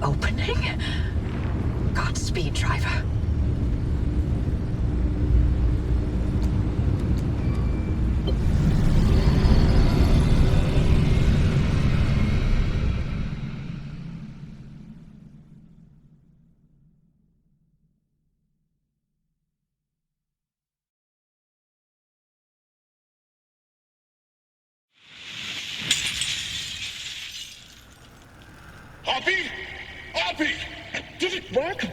opening? Godspeed, driver. Hoppy? Hoppy! Did it work?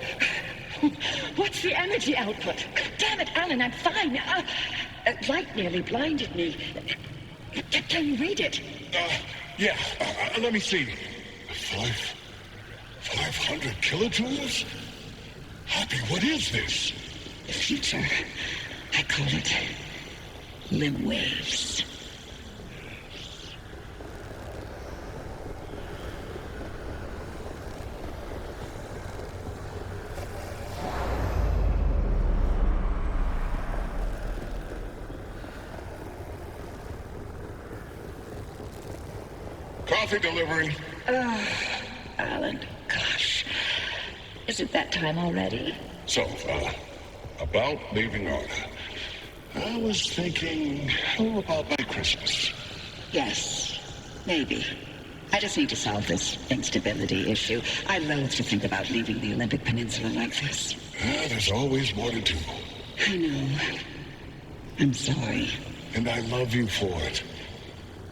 What's the energy output? Damn it, Alan, I'm fine. Light nearly blinded me. Can you read it? Yeah, let me see. 500 kilojoules? Hoppy, what is this? The future. I call it Lim Waves. Coffee delivery. Alan, gosh. Is it that time already? So, about leaving Arda. I was thinking, how about by Christmas? Yes, maybe. I just need to solve this instability issue. I loathe to think about leaving the Olympic Peninsula like this. There's always more to do. I know. I'm sorry. And I love you for it.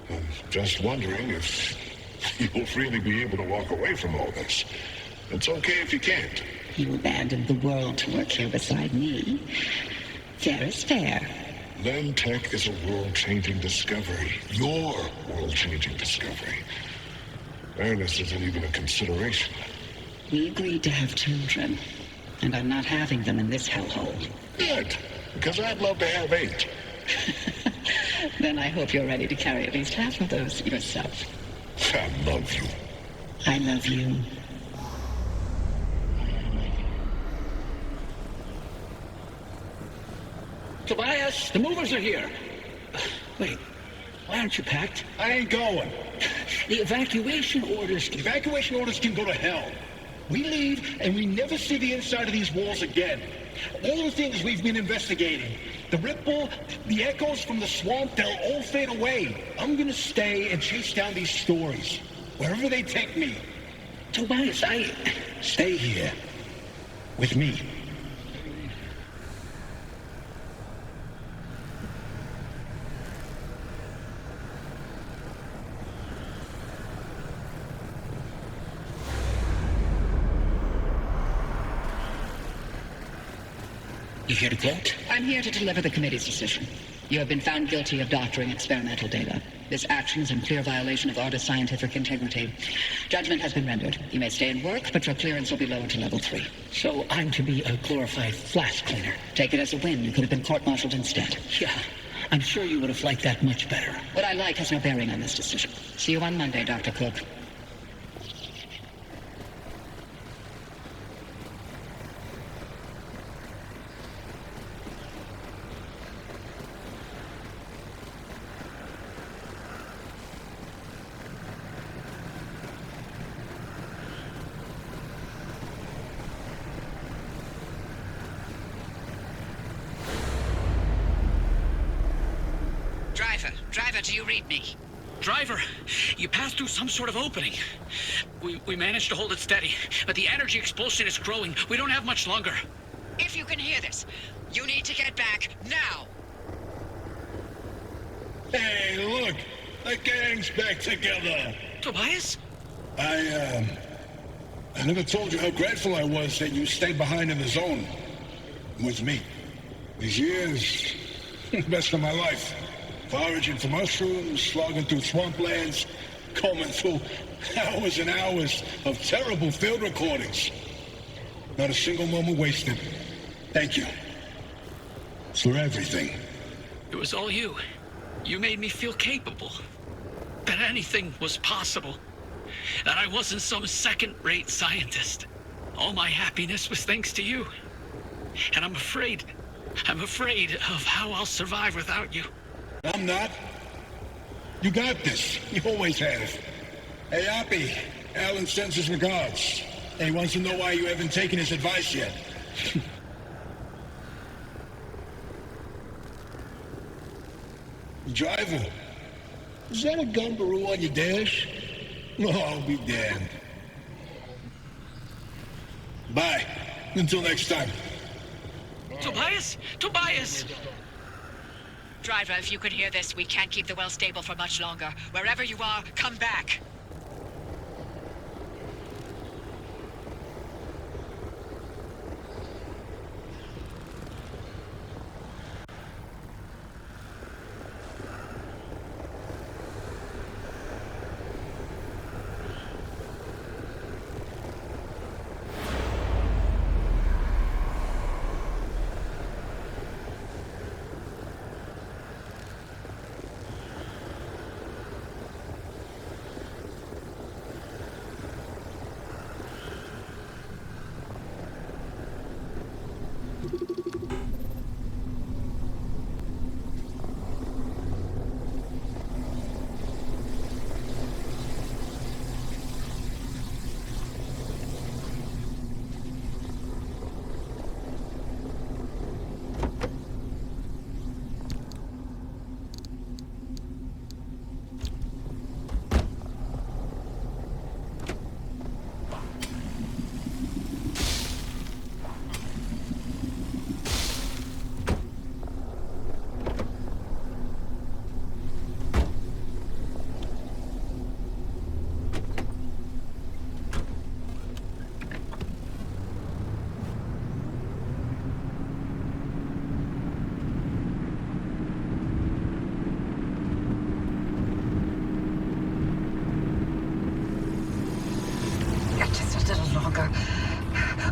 I'm just wondering if you'll really be able to walk away from all this. It's okay if you can't. You abandoned the world to work here beside me. Fair is fair. Lemtech is a world-changing discovery. Your world-changing discovery. Fairness isn't even a consideration. We agreed to have children, and I'm not having them in this hellhole. Good, because I'd love to have 8. Then I hope you're ready to carry at least half of those yourself. I love you. I love you. Tobias, the movers are here. Wait, why aren't you packed? I ain't going. The evacuation orders... Evacuation orders can go to hell. We leave, and we never see the inside of these walls again. All the things we've been investigating, the ripple, the echoes from the swamp, they'll all fade away. I'm gonna stay and chase down these stories, wherever they take me. Tobias, Stay here. With me. You here to gloat? I'm here to deliver the committee's decision. You have been found guilty of doctoring experimental data. This action is in clear violation of Arda's scientific integrity. Judgment has been rendered. You may stay and work, but your clearance will be lowered to level 3. So I'm to be a glorified flash cleaner. Take it as a win. You could have been court-martialed instead. Yeah, I'm sure you would have liked that much better. What I like has no bearing on this decision. See you on Monday, Dr. Cook. Driver, do you read me? Driver, you passed through some sort of opening. We managed to hold it steady, but the energy expulsion is growing. We don't have much longer. If you can hear this, you need to get back now. Hey, look! The gang's back together! Tobias? I never told you how grateful I was that you stayed behind in the zone. With me. These years, best of my life. Foraging for mushrooms, slogging through swamplands, combing through hours and hours of terrible field recordings. Not a single moment wasted. Thank you. For everything. It was all you. You made me feel capable. That anything was possible. That I wasn't some second-rate scientist. All my happiness was thanks to you. And I'm afraid of how I'll survive without you. I'm not. You got this. You always have. Hey, Oppie. Alan sends his regards. And he wants to know why you haven't taken his advice yet. Driver, is that a Gumbaroo on your dash? No, I'll be damned. Bye. Until next time. Tobias? Tobias! Driver, if you could hear this, we can't keep the well stable for much longer. Wherever you are, come back.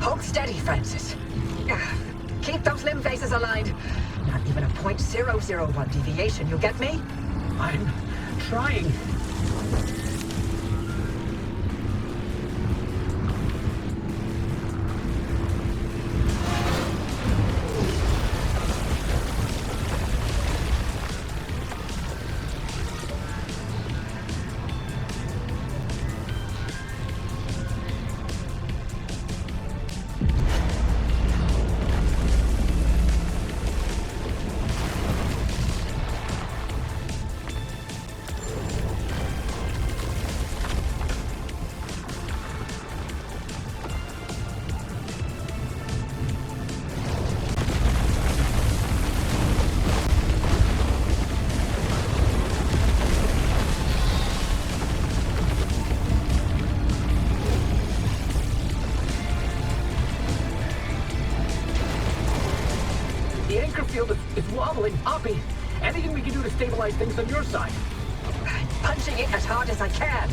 Hold steady, Francis. Keep those limb faces aligned. Not even a .001 deviation, you get me? I'm trying. It's wobbling. Oppie, anything we can do to stabilize things on your side? I'm punching it as hard as I can.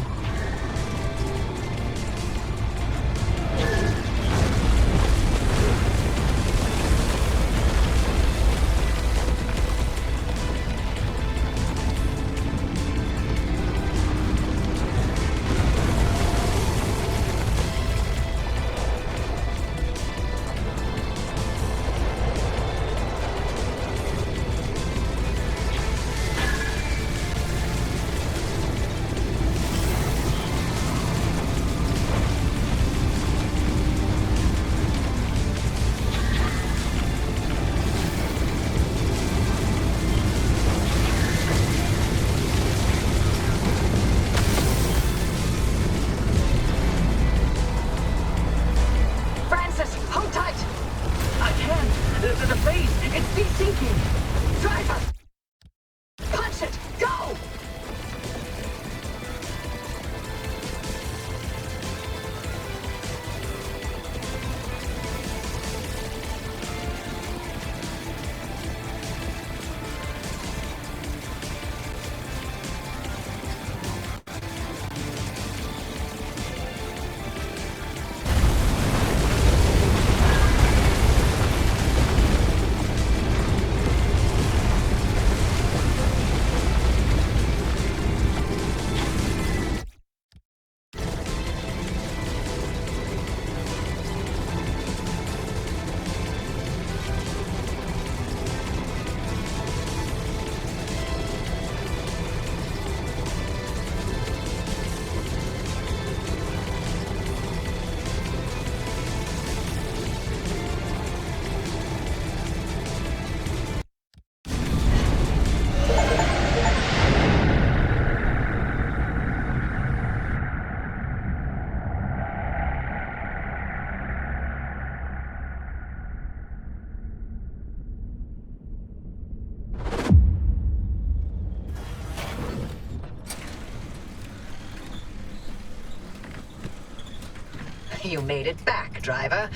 You made it back, driver.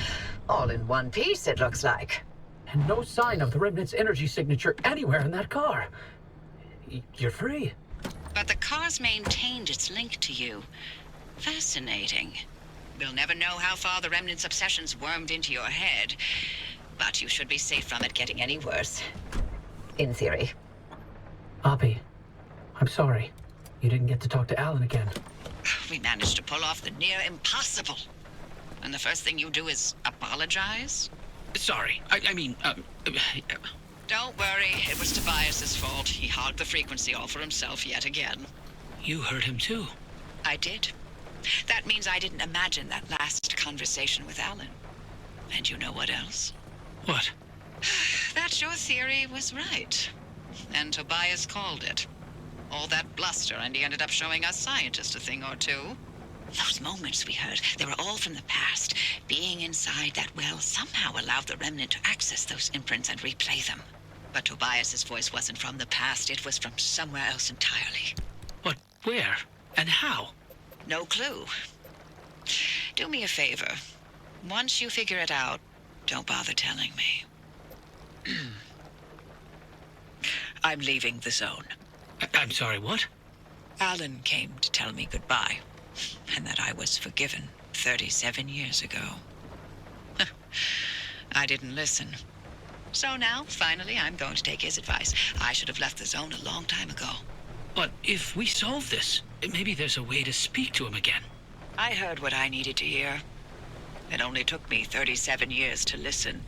All in one piece, it looks like. And no sign of the Remnant's energy signature anywhere in that car. You're free. But the car's maintained its link to you. Fascinating. We'll never know how far the Remnant's obsessions wormed into your head, but you should be safe from it getting any worse. In theory. Oppie, I'm sorry. You didn't get to talk to Alan again. We managed to pull off the near impossible. And the first thing you do is apologize? Sorry. I mean, Don't worry, it was Tobias's fault. He hogged the frequency all for himself yet again. you heard him too. I did. That means I didn't imagine that last conversation with Alan. And you know what else? What? That your theory was right. And Tobias called it. All that bluster, and he ended up showing us scientists a thing or two. Those moments we heard, they were all from the past. Being inside that well somehow allowed the Remnant to access those imprints and replay them. But Tobias's voice wasn't from the past, it was from somewhere else entirely. What? Where? And how? No clue. Do me a favor. Once you figure it out, don't bother telling me. I'm leaving the zone. I'm sorry, what? Alan came to tell me goodbye, and that I was forgiven 37 years ago. I didn't listen. So now, finally, I'm going to take his advice. I should have left the zone a long time ago. But if we solve this, maybe there's a way to speak to him again. I heard what I needed to hear. It only took me 37 years to listen.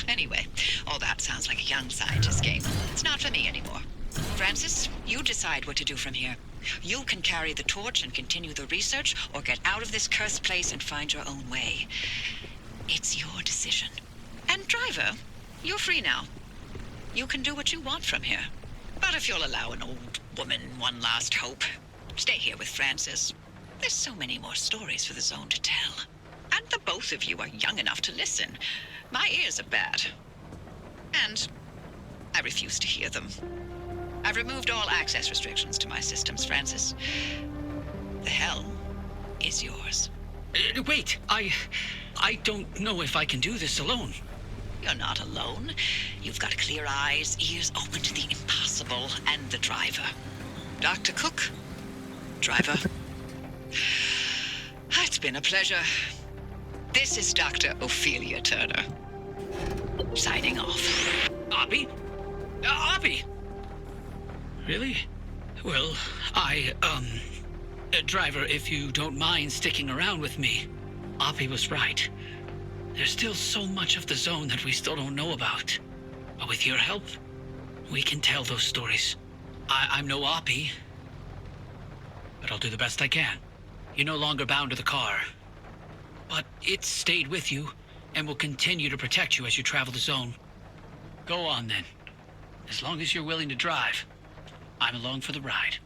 Anyway, all that sounds like a young scientist game. It's not for me anymore. Francis, you decide what to do from here. You can carry the torch and continue the research, or get out of this cursed place and find your own way. It's your decision. And driver, you're free now. You can do what you want from here. But if you'll allow an old woman one last hope, stay here with Francis. There's so many more stories for the zone to tell. And the both of you are young enough to listen. My ears are bad. And I refuse to hear them. I've removed all access restrictions to my systems, Francis. The helm is yours. Wait, I don't know if I can do this alone. You're not alone. You've got clear eyes, ears open to the impossible, and the driver. Dr. Cook, driver. It's been a pleasure. This is Dr. Ophelia Turner. Signing off. Oppie? Oppie! Really? Well, driver, if you don't mind sticking around with me, Oppie was right. There's still so much of the zone that we still don't know about. But with your help, we can tell those stories. I'm no Oppie, but I'll do the best I can. You're no longer bound to the car. But it stayed with you, and will continue to protect you as you travel the zone. Go on, then. As long as you're willing to drive, I'm along for the ride.